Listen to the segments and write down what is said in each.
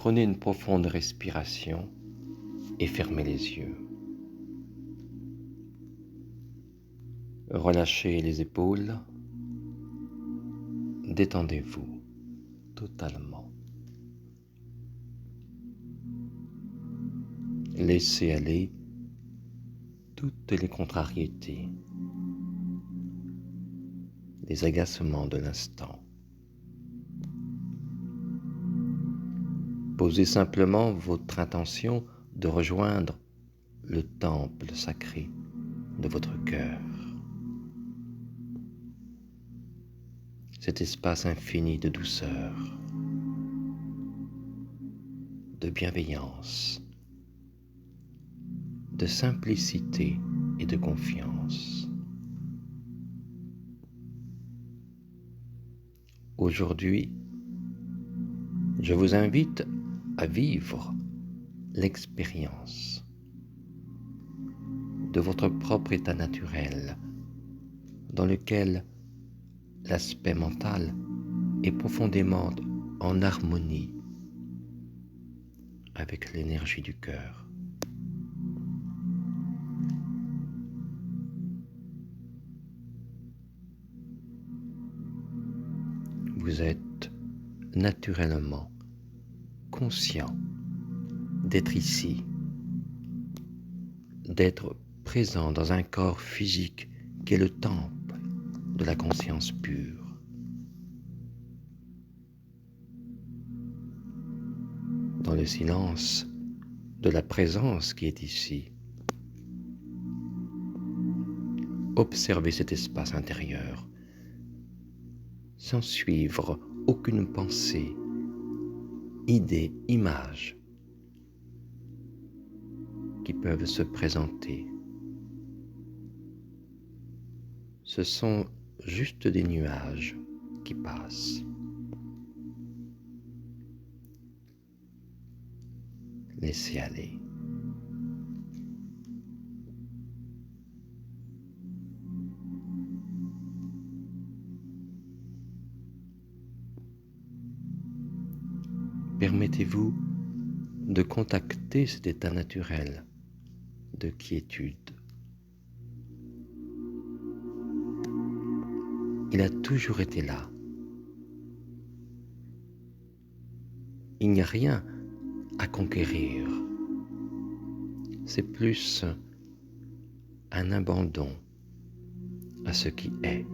Prenez une profonde respiration et fermez les yeux. Relâchez les épaules, détendez-vous totalement. Laissez aller toutes les contrariétés, les agacements de l'instant. Posez simplement votre intention de rejoindre le temple sacré de votre cœur. Cet espace infini de douceur, de bienveillance, de simplicité et de confiance. Aujourd'hui, je vous invite à vivre l'expérience de votre propre état naturel, dans lequel l'aspect mental est profondément en harmonie avec l'énergie du cœur. Vous êtes naturellement conscient d'être ici, d'être présent dans un corps physique qui est le temple de la conscience pure. Dans le silence de la présence qui est ici, observez cet espace intérieur sans suivre aucune pensée, idée, image qui peuvent se présenter. Ce sont juste des nuages qui passent. Laissez aller. Permettez-vous de contacter cet état naturel de quiétude. Il a toujours été là. Il n'y a rien à conquérir. C'est plus un abandon à ce qui est.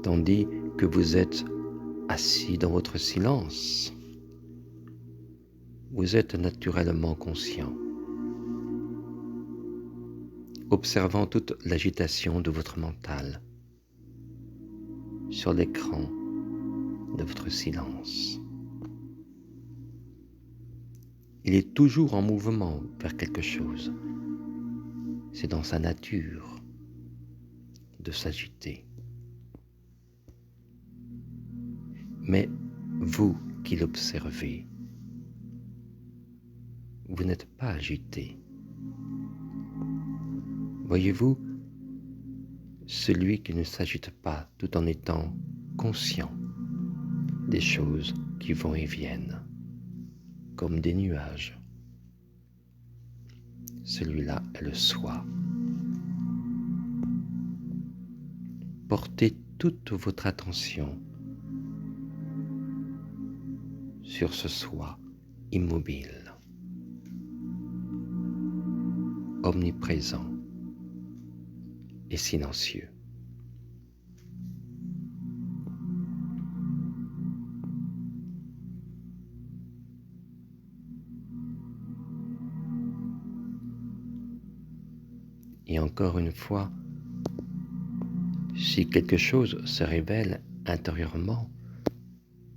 Tandis que vous êtes assis dans votre silence, vous êtes naturellement conscient, observant toute l'agitation de votre mental sur l'écran de votre silence. Il est toujours en mouvement vers quelque chose. C'est dans sa nature de s'agiter. Mais vous qui l'observez, vous n'êtes pas agité. Voyez-vous, celui qui ne s'agite pas tout en étant conscient des choses qui vont et viennent, comme des nuages. Celui-là est le soi. Portez toute votre attention sur ce soi immobile, omniprésent et silencieux. Et encore une fois, si quelque chose se révèle intérieurement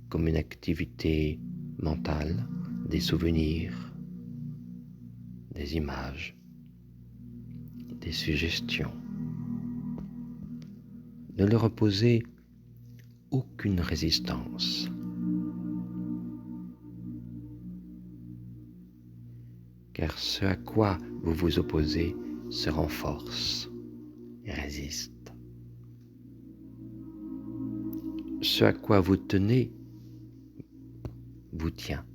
comme une activité mentale, des souvenirs, des images, des suggestions, ne leur opposez aucune résistance. Car ce à quoi vous vous opposez se renforce et résiste. ce à quoi vous tenez vous tient.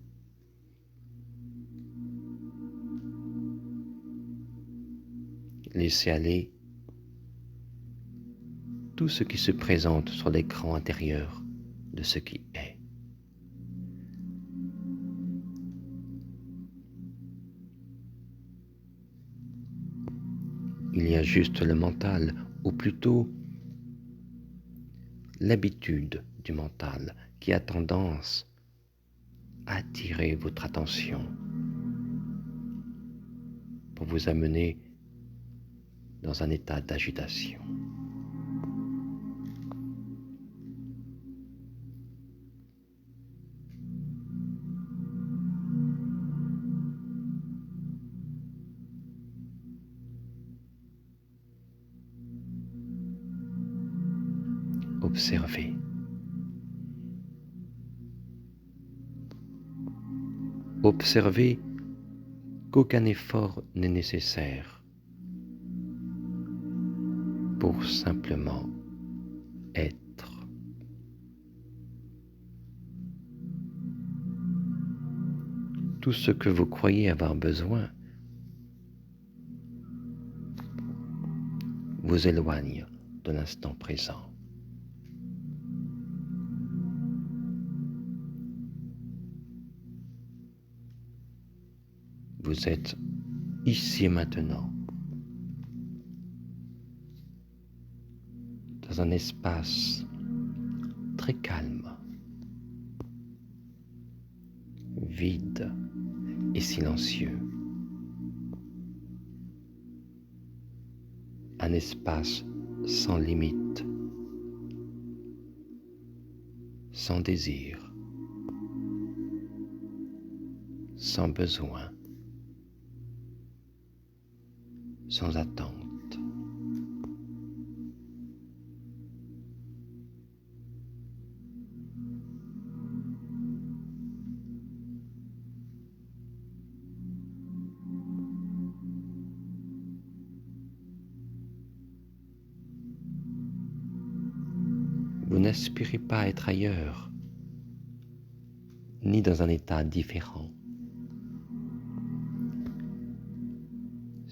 Laissez aller tout ce qui se présente sur l'écran intérieur de ce qui est. Il y a juste le mental, ou plutôt l'habitude du mental qui a tendance à attirer votre attention pour vous amener dans un état d'agitation. Observez. Observez qu'aucun effort n'est nécessaire pour simplement être. Tout ce que vous croyez avoir besoin vous éloigne de l'instant présent. Vous êtes ici et maintenant, dans un espace très calme, vide et silencieux. Un espace sans limite, sans désir, sans besoin, sans attente. Vous n'aspirez pas à être ailleurs, ni dans un état différent.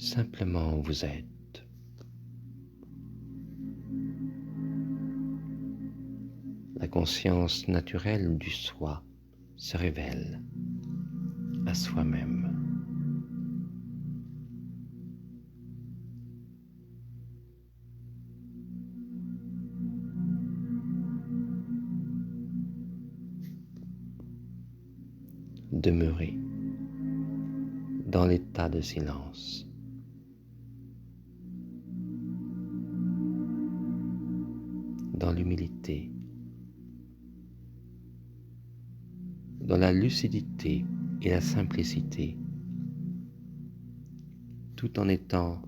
Simplement vous êtes. La conscience naturelle du soi se révèle à soi-même. Demeurez dans l'état de silence. Dans l'humilité, dans la lucidité et la simplicité, tout en étant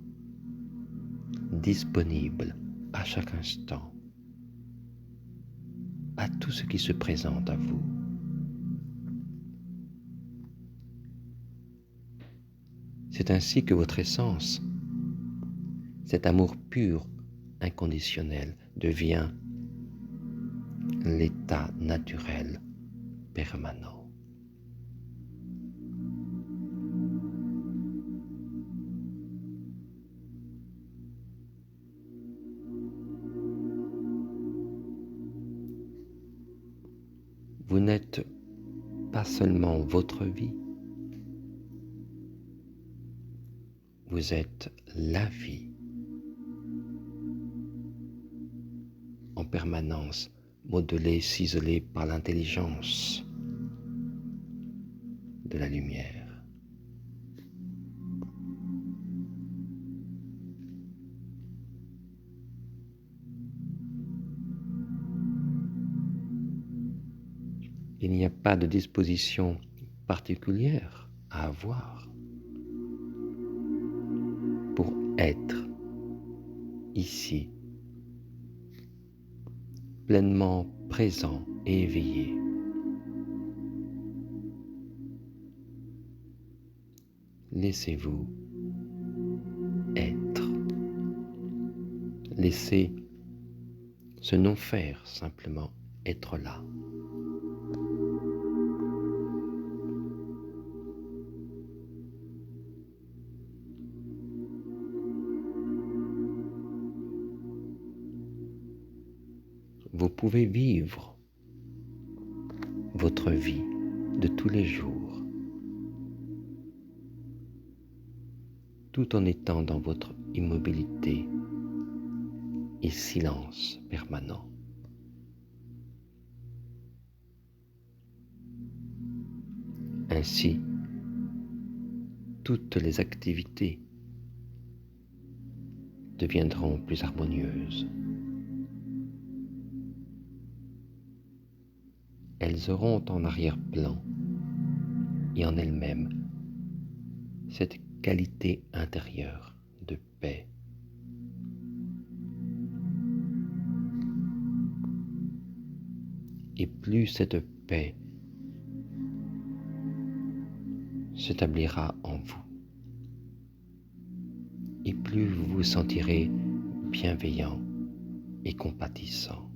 disponible à chaque instant à tout ce qui se présente à vous. C'est ainsi que votre essence, cet amour pur, inconditionnel, devient l'état naturel permanent. Vous n'êtes pas seulement votre vie, vous êtes la vie, en permanence modelée, ciselée par l'intelligence de la lumière. Il n'y a pas de disposition particulière à avoir pour être ici, pleinement présent et éveillé. Laissez-vous être. Laissez ce non-faire simplement être là. Vous pouvez vivre votre vie de tous les jours, tout en étant dans votre immobilité et silence permanent. Ainsi, toutes les activités deviendront plus harmonieuses. Elles auront en arrière-plan et en elles-mêmes cette qualité intérieure de paix. Et plus cette paix s'établira en vous, et plus vous vous sentirez bienveillant et compatissant.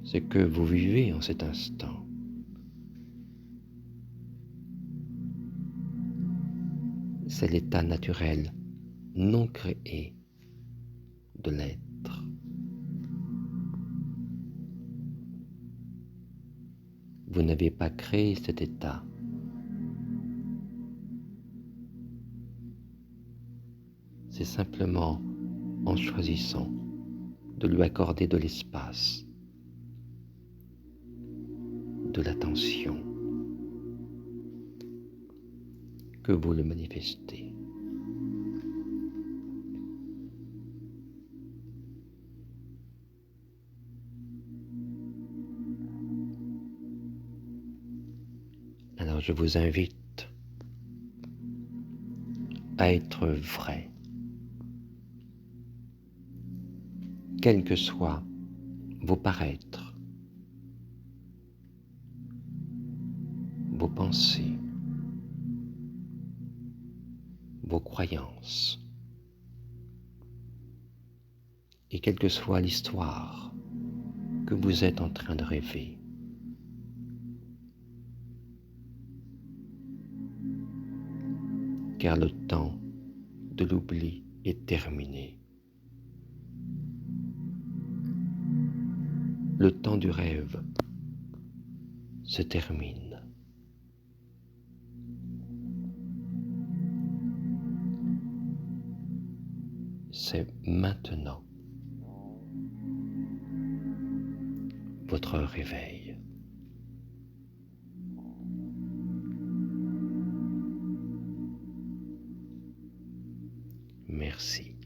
Ce que vous vivez en cet instant, c'est l'état naturel non créé de l'être. Vous n'avez pas créé cet état. C'est simplement en choisissant de lui accorder de l'espace, de l'attention, que vous le manifestez. Alors je vous invite à être vrai, quels que soient vos paraîtres, vos pensées, vos croyances, et quelle que soit l'histoire que vous êtes en train de rêver. Car le temps de l'oubli est terminé. Le temps du rêve se termine. C'est maintenant votre réveil. Merci.